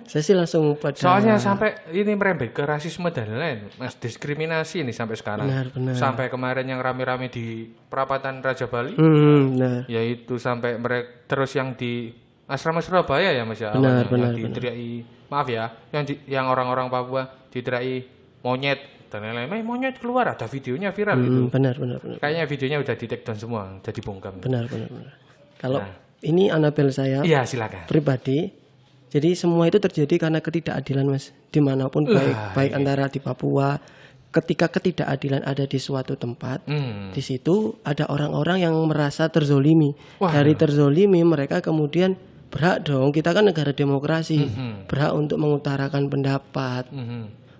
Saya sih langsung pada. Soalnya sampai ini merembet ke rasisme dan lain-lain, Mas. Diskriminasi ini sampai sekarang. Benar. Sampai kemarin yang rame-rame di perapatan Raja Bali. Benar. Yaitu sampai mereka terus yang di Asrama Surabaya ya, Mas ya. Benar. Diteriaki, maaf ya, yang orang-orang Papua diteriaki monyet dan lain-lain. Monyet keluar, ada videonya viral itu. Benar. Kayaknya videonya udah di take down semua, jadi bungkam. Benar. Kalau ini Anabel saya Iya, silakan. pribadi, jadi semua itu terjadi karena ketidakadilan, Mas. Dimanapun baik antara di Papua, ketika ketidakadilan ada di suatu tempat, di situ ada orang-orang yang merasa terzolimi. Dari terzolimi mereka kemudian berhak dong, kita kan negara demokrasi, berhak untuk mengutarakan pendapat,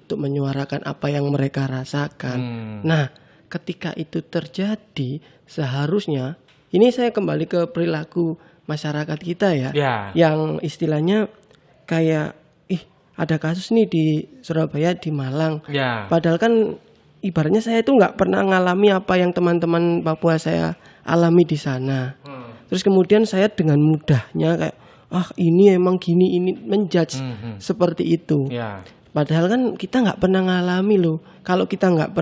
untuk menyuarakan apa yang mereka rasakan. Nah, ketika itu terjadi, seharusnya, ini saya kembali ke perilaku masyarakat kita ya, yang istilahnya kayak, ada kasus nih di Surabaya, di Malang. Padahal kan ibaratnya saya itu nggak pernah ngalami apa yang teman-teman Papua saya alami di sana. Terus kemudian saya dengan mudahnya kayak, ini emang gini, ini menjudge seperti itu. Padahal kan kita nggak pernah ngalami loh. Kalau kita nggak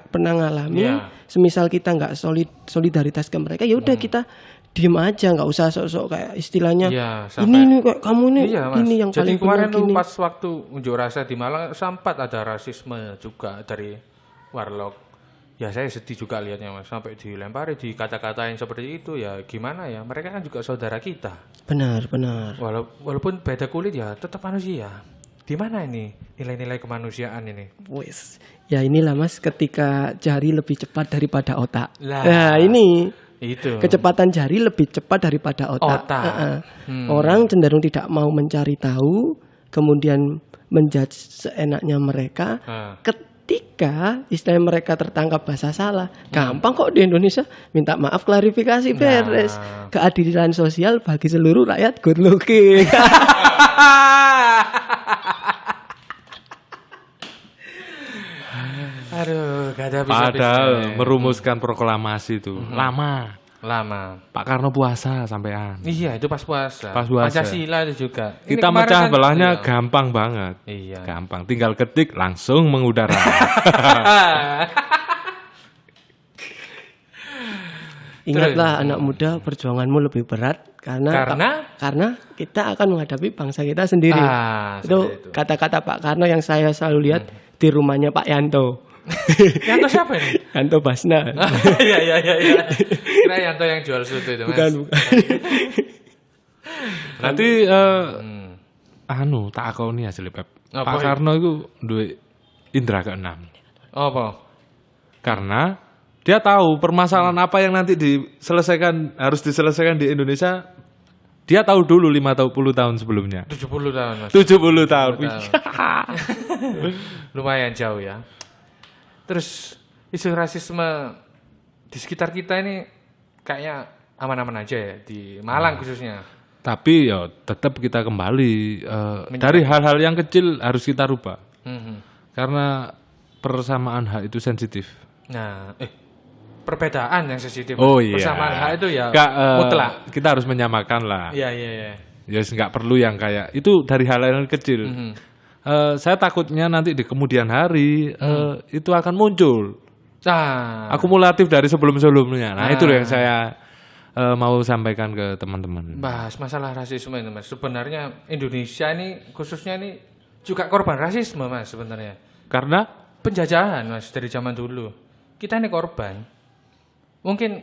pernah ngalami, semisal kita nggak solidaritas ke mereka, ya udah kita diem aja, nggak usah sok-sok kayak istilahnya ini kayak kamu ini ini yang jadi paling kemarin benar gini. Pas waktu unjuk rasa di Malang sempat ada rasisme juga dari warlock. Ya saya sedih juga lihatnya, Mas, sampai dilempari, dikata-katain seperti itu. Ya gimana ya, mereka kan juga saudara kita. Benar. Walaupun beda kulit ya tetap manusia. Di mana ini nilai-nilai kemanusiaan ini? Wes, ya inilah Mas, ketika jari lebih cepat daripada otak. Nah ini itu kecepatan jari lebih cepat daripada otak. Orang cenderung tidak mau mencari tahu, kemudian menjudge seenaknya mereka. Ketika istilah mereka tertangkap bahasa salah, gampang kok di Indonesia, minta maaf, klarifikasi, beres. Keadilan sosial bagi seluruh rakyat, good looking. Aduh, gak ada Padahal merumuskan proklamasi itu lama. Pak Karno puasa sampean. Iya, itu pas puasa. Pancasila itu juga. Kita mecah belahnya gampang banget. Iya. Gampang, tinggal ketik langsung mengudara. Ingatlah anak muda, perjuanganmu lebih berat karena kita akan menghadapi bangsa kita sendiri. Itu kata-kata Pak Karno yang saya selalu lihat di rumahnya Pak Yanto. Yanto siapa ini? Yanto Basna. Iya. Kira Yanto yang jual soto itu, Mas. Bukan. Nanti tak akoni hasil Pep. Pak Karno itu duwe indra keenam. Apa? Karena dia tahu permasalahan apa yang nanti harus diselesaikan di Indonesia. Dia tahu dulu 50 tahun sebelumnya. 70 tahun, Mas. 70 tahun. Lumayan jauh ya. Terus isu rasisme di sekitar kita ini kayaknya aman-aman aja ya, di Malang khususnya. Tapi ya tetap kita kembali dari hal-hal yang kecil harus kita rubah. Karena persamaan hak itu sensitif. Nah, perbedaan yang sensitif. Persamaan hak itu ya mutlak. Kita harus menyamakan lah. Iya. Ya nggak perlu yang kayak itu dari hal-hal yang kecil. Saya takutnya nanti di kemudian hari itu akan muncul akumulatif dari sebelum-sebelumnya. Nah itu yang saya mau sampaikan ke teman-teman. Bahas masalah rasisme ini, Mas. Sebenarnya Indonesia ini khususnya ini juga korban rasisme, Mas, sebenarnya. Karena penjajahan, Mas, dari zaman dulu. Kita ini korban. Mungkin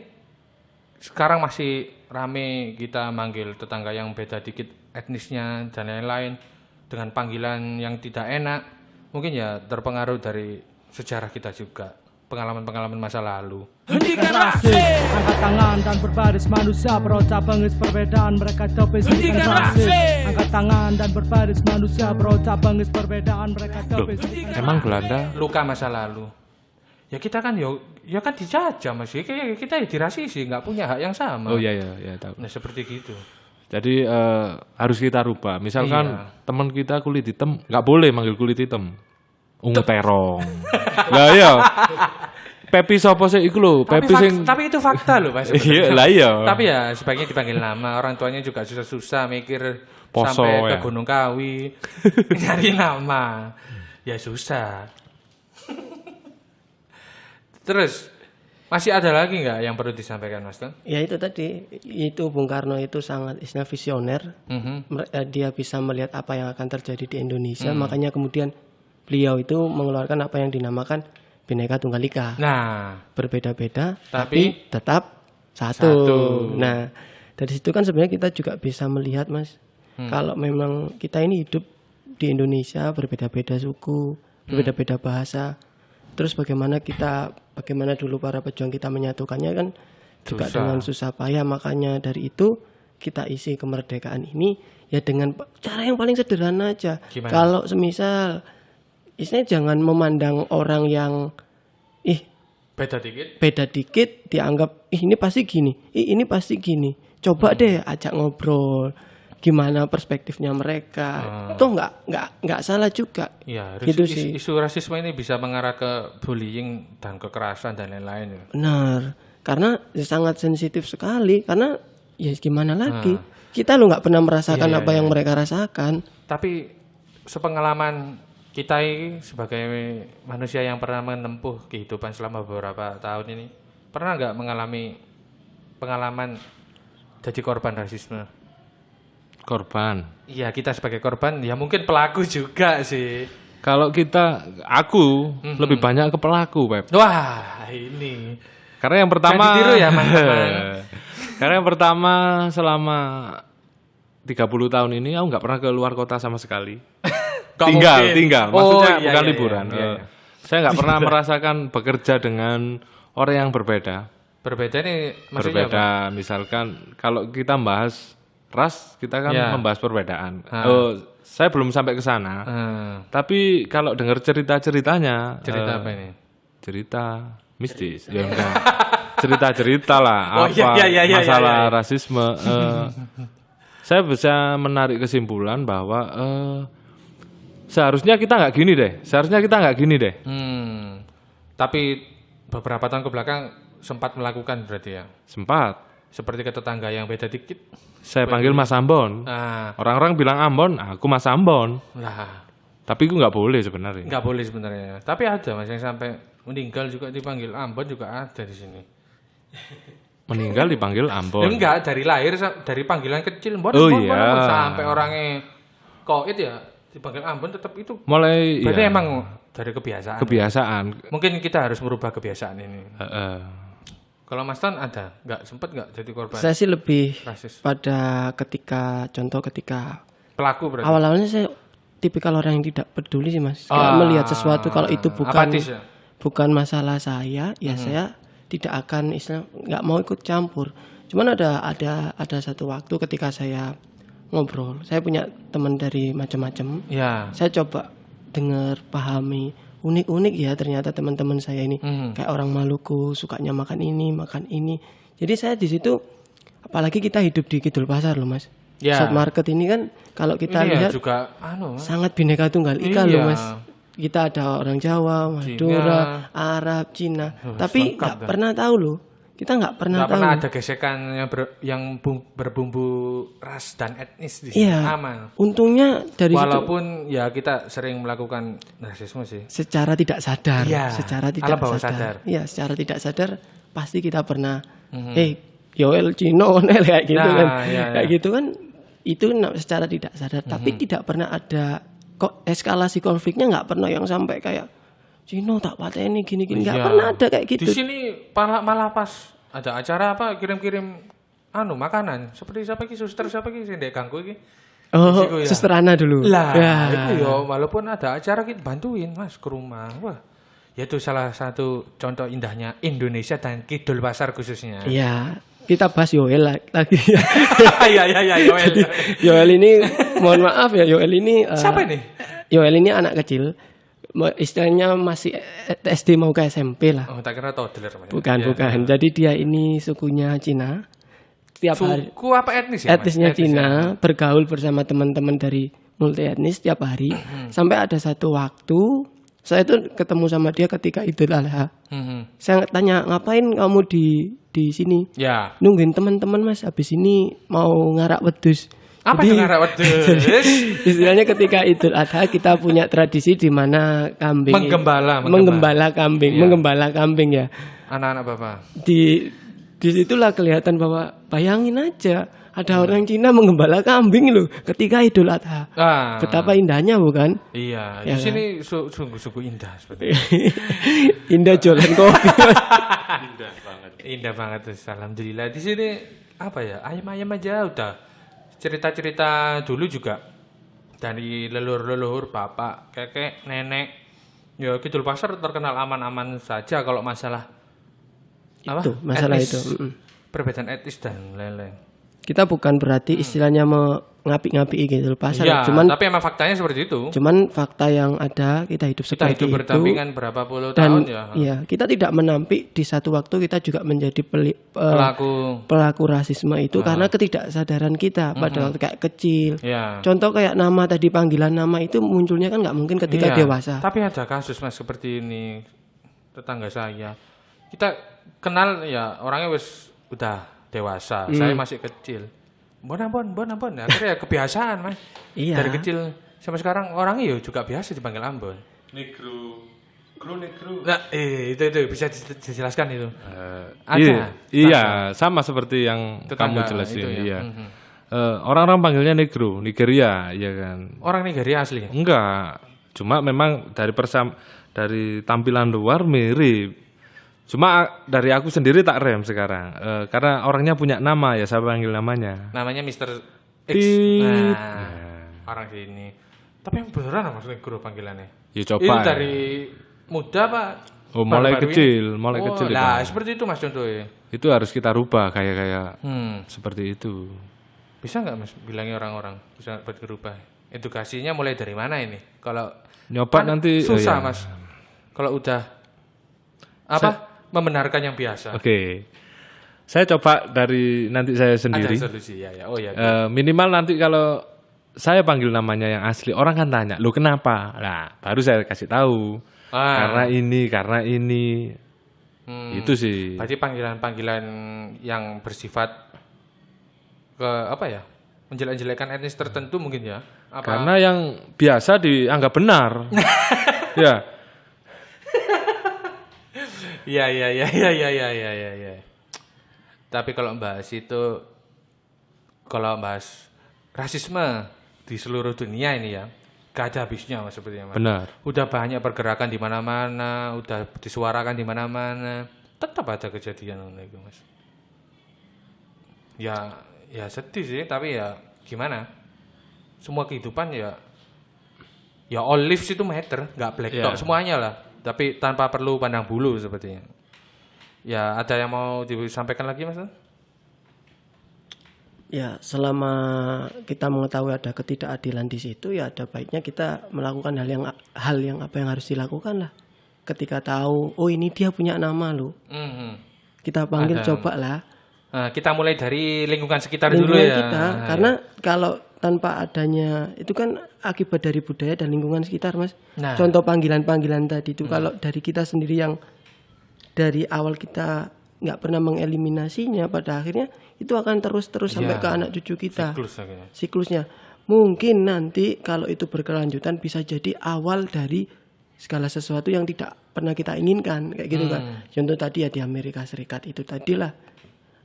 sekarang masih rame kita manggil tetangga yang beda dikit etnisnya dan lain-lain dengan panggilan yang tidak enak. Mungkin ya terpengaruh dari sejarah kita juga, pengalaman-pengalaman masa lalu. Hentikan rasisme, angkat tangan dan berbaris manusia berucap bengis perbedaan mereka topis. Hentikan rasisme, angkat tangan dan berbaris manusia berucap bengis perbedaan mereka topis. Emang Belanda luka masa lalu. Ya kita kan ya kan dijajah, Mas. Kita ya dirasisi, nggak punya hak yang sama. Oh iya tahu. Nah seperti gitu. Jadi harus kita rubah. Misalkan teman kita kulit hitam, nggak boleh manggil kulit hitam. Ungu terong. Lah iya. Pepi sopo sih iku lho, Pepi sing tapi itu fakta loh, Mas. Iya, lah iya. Tapi ya sebaiknya dipanggil nama. Orang tuanya juga susah-susah mikir Poso, sampai ke Gunung Kawi nyari nama. Ya susah. Terus masih ada lagi nggak yang perlu disampaikan, Mas? Ya itu tadi, itu Bung Karno itu sangat visioner. Dia bisa melihat apa yang akan terjadi di Indonesia, makanya kemudian beliau itu mengeluarkan apa yang dinamakan Bhinneka Tunggal Ika. Nah, berbeda-beda tapi tetap satu. Nah, dari situ kan sebenarnya kita juga bisa melihat Mas, kalau memang kita ini hidup di Indonesia berbeda-beda suku, berbeda-beda bahasa. Terus bagaimana dulu para pejuang kita menyatukannya kan juga dengan susah payah. Makanya dari itu kita isi kemerdekaan ini ya dengan cara yang paling sederhana aja. Gimana? Kalau semisal istilahnya jangan memandang orang yang beda dikit dianggap ini pasti gini, ini pasti gini. Coba deh ajak ngobrol gimana perspektifnya mereka. Itu nggak salah juga. Ya, gitu sih. Isu rasisme ini bisa mengarah ke bullying dan kekerasan dan lain-lain. Benar. Karena sangat sensitif sekali. Karena ya gimana lagi? Kita lo nggak pernah merasakan apa yang mereka rasakan. Tapi sepengalaman kita ini sebagai manusia yang pernah menempuh kehidupan selama beberapa tahun ini, pernah nggak mengalami pengalaman jadi korban rasisme? Korban? Iya, kita sebagai korban, ya mungkin pelaku juga sih. Kalau aku lebih banyak ke pelaku, Pep. Wah, ini. Karena yang pertama ditiru ya, teman-teman. Karena yang pertama selama 30 tahun ini aku nggak pernah keluar kota sama sekali. tinggal. Maksudnya bukan liburan. Saya nggak pernah merasakan bekerja dengan orang yang berbeda. Berbeda nih maksudnya berbeda, apa? Misalkan kalau kita membahas ras, kita kan membahas perbedaan. Saya belum sampai ke sana. Tapi kalau dengar cerita-ceritanya, cerita apa ini? Cerita mistis, ya enggak. Cerita-cerita lah masalah rasisme. Saya bisa menarik kesimpulan bahwa seharusnya kita nggak gini deh. Tapi beberapa tahun ke belakang sempat melakukan berarti ya? Sempat. Seperti ke tetangga yang beda dikit. Saya panggil Mas Ambon. Orang-orang bilang Ambon, aku Mas Ambon. Lah. Tapi itu nggak boleh sebenarnya. Nggak boleh sebenarnya. Tapi ada Mas yang sampai meninggal juga dipanggil Ambon juga ada di sini. Meninggal dipanggil Ambon. Enggak, dari lahir dari panggilan kecil Ambon sampai orangnya koit ya dipanggil Ambon tetap itu. Mulai berarti emang dari kebiasaan. Mungkin kita harus merubah kebiasaan ini. Kalau Mas Tan ada? Sempat nggak jadi korban? Saya sih lebih rasis pada ketika pelaku berarti. Awal-awalnya saya tipikal orang yang tidak peduli sih Mas. Melihat sesuatu kalau itu bukan masalah saya, ya saya tidak akan nggak mau ikut campur. Cuman ada satu waktu ketika saya ngobrol, saya punya teman dari macam-macam. Ya. Saya coba dengar, pahami. Unik-unik ya ternyata teman-teman saya ini kayak orang Maluku sukanya makan ini. Jadi saya di situ, apalagi kita hidup di Kidul Pasar loh Mas. Shop market ini kan kalau kita lihat juga sangat Bhinneka Tunggal Ika loh Mas. Kita ada orang Jawa, Madura, Arab, Cina, tapi nggak pernah tahu loh. Kita nggak pernah tahu. Pernah ada gesekan yang berbumbu ras dan etnis di sini. Aman. Untungnya dari walaupun situ, ya kita sering melakukan rasisme sih. Secara tidak sadar. Secara tidak sadar pasti kita pernah. Yoel Cino kayak gitu kan. Kayak gitu kan. Itu secara tidak sadar. Tapi tidak pernah ada eskalasi konfliknya, nggak pernah yang sampai kayak Cino tak pateni gini nggak pernah ada kayak gitu. Di sini malah pas ada acara kirim-kirim makanan seperti suster siapa sih ndek ganggu iki. Suster Ana dulu. Itu walaupun ada acara kita bantuin Mas ke rumah. Wah, yaitu salah satu contoh indahnya Indonesia dan Kidul Pasar khususnya. Iya. Kita bahas Yoel lagi. Iya Yoel. Yoel ini mohon maaf ya, Yoel ini siapa ini? Yoel ini anak kecil. Istilahnya masih SD mau ke SMP lah. Tak kira toddler. Bukan. Jadi dia ini sukunya Cina. Suku apa etnis ya? Etnisnya Cina, bergaul bersama teman-teman dari multi etnis tiap hari. Sampai ada satu waktu saya tuh ketemu sama dia ketika Idul Adha. Saya tanya, ngapain kamu di sini? Nungguin teman-teman Mas, habis ini mau ngarak wedhus. Apa itu ngarak wedhus? Istilahnya ketika Idul Adha kita punya tradisi di mana kambing menggembala kambing ya. Anak-anak Bapak. Di situlah kelihatan bahwa bayangin aja Ada orang Cina menggembala kambing loh ketika Idul Adha. Betapa indahnya bukan? Iya, Ya di sini sungguh-sungguh indah seperti Indah jualan kopi. Indah banget, alhamdulillah. Di sini apa ya, ayam-ayam aja udah cerita-cerita dulu juga dari leluhur-leluhur, bapak, kakek, nenek. Ya Kidul Pasar terkenal aman-aman saja kalau masalah Itu masalah etnis, itu. perbedaan etnis dan lain-lain. Kita bukan berarti istilahnya mengapi-ngapi gitu pasar, Ya, cuman tapi emang faktanya seperti itu. cuman fakta yang ada kita hidup Kita seperti hidup itu. berdampingan berapa puluh Dan tahun ya. iya, kita tidak menampik di satu waktu kita juga menjadi pelaku rasisme itu karena ketidaksadaran kita pada waktu kayak kecil. Ya. Contoh kayak nama tadi, panggilan nama itu munculnya kan nggak mungkin ketika Iya, dewasa. Tapi ada kasus Mas seperti ini, tetangga saya. Kita kenal ya orangnya udah dewasa, saya masih kecil. Bon. Akhirnya ya kebiasaan Mas. Iya. Dari kecil sampai sekarang orangnya ya juga biasa dipanggil Ambon. Negro. Nah, itu bisa dijelaskan itu. Iya, sama seperti yang Tetangga kamu jelasin. itu ya. Iya. Orang-orang panggilnya negro, Nigeria, ya kan. Orang Nigeria asli. Enggak, cuma memang dari tampilan luar mirip. Cuma dari aku sendiri tak rem sekarang, karena orangnya punya nama ya, saya panggil namanya. Namanya Mr. X. Tit. Orang sini. Tapi yang beneran Mas negro panggilannya. Ya coba. Itu ya. dari muda Pak. Oh, mulai Baru-baru kecil, ini? mulai kecil itu. Nah, seperti itu Mas contohnya. Itu harus kita rubah kayak seperti itu. Bisa nggak Mas bilangnya orang-orang bisa buat berubah? Edukasinya mulai dari mana ini? Kalau Nyoba kan nanti susah ya. Mas. Kalau udah membenarkan yang biasa. Oke. Saya coba dari nanti saya sendiri. Ada solusi ya. Oh ya. Minimal nanti kalau saya panggil namanya yang asli, orang kan tanya, "Lu kenapa?" Nah, baru saya kasih tahu. Karena ini. Itu sih. Berarti panggilan-panggilan yang bersifat ke apa ya? Menjelek-jelekan etnis tertentu mungkin ya. Karena yang biasa dianggap benar. Ya. Iya. Tapi kalau bahas rasisme di seluruh dunia ini ya, gak ada habisnya Mas sepertinya Mas. Benar. Udah banyak pergerakan di mana-mana, udah disuarakan di mana-mana, tetap ada kejadian itu Mas. Ya sedih sih, tapi ya gimana? Semua kehidupan ya all lives itu matter, nggak black talk semuanya lah. Tapi tanpa perlu pandang bulu sepertinya. Ya ada yang mau disampaikan lagi Mas? Ya, selama kita mengetahui ada ketidakadilan di situ, ya ada baiknya kita melakukan hal yang apa yang harus dilakukan lah. Ketika tahu, oh ini dia punya nama loh, kita panggil, coba lah. Nah, kita mulai dari lingkungan sekitar dulu ya. Kita, karena kalau tanpa adanya itu kan akibat dari budaya dan lingkungan sekitar Mas. Contoh panggilan-panggilan tadi itu kalau dari kita sendiri yang dari awal kita nggak pernah mengeliminasinya, pada akhirnya itu akan terus sampai ke anak cucu kita. Siklusnya. Mungkin nanti kalau itu berkelanjutan bisa jadi awal dari segala sesuatu yang tidak pernah kita inginkan, kayak gitu kan. Contoh tadi ya di Amerika Serikat itu tadilah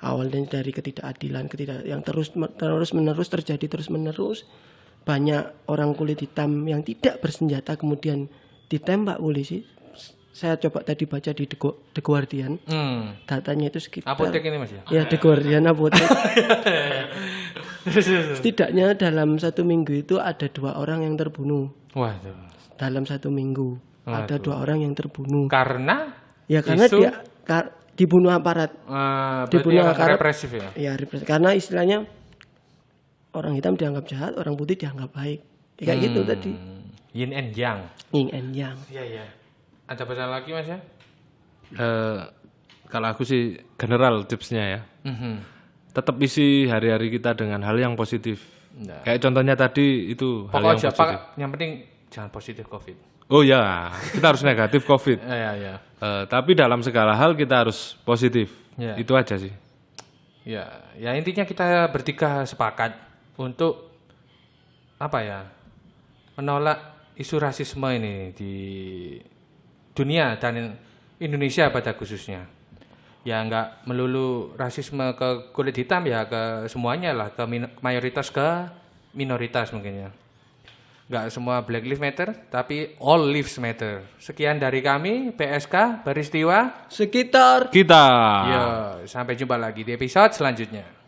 awalnya dari ketidakadilan, yang terus menerus terjadi banyak orang kulit hitam yang tidak bersenjata kemudian ditembak polisi. Saya coba tadi baca di The Guardian, datanya itu sekitar apotek ini Mas ya? Ya The Guardian apotek. Setidaknya dalam 1 minggu itu ada 2 orang yang terbunuh. Waduh. Dalam 1 minggu ada 2 orang yang terbunuh. Karena? Ya karena dia dibunuh aparat. Dibunuh aparat represif ya? Ya represif. Karena istilahnya orang hitam dianggap jahat, orang putih dianggap baik. Kayak gitu tadi. Yin and yang. Yin and yang. Iya. Ada pesan lagi Mas ya? Kalau aku sih general tipsnya ya. Tetap isi hari-hari kita dengan hal yang positif. Kayak contohnya tadi itu hal yang positif. Yang penting jangan positif COVID. Oh ya, kita harus negatif COVID. Iya. Tapi dalam segala hal kita harus positif. Ya. Itu aja sih. Ya intinya kita bertiga sepakat untuk menolak isu rasisme ini di dunia dan Indonesia pada khususnya. ya nggak melulu rasisme ke kulit hitam ya, ke semuanya lah, ke mayoritas ke minoritas mungkin ya. Nggak semua Black Lives Matter, tapi All Lives Matter. Sekian dari kami, PSK Peristiwa Sekitar kita. Ya, sampai jumpa lagi di episode selanjutnya.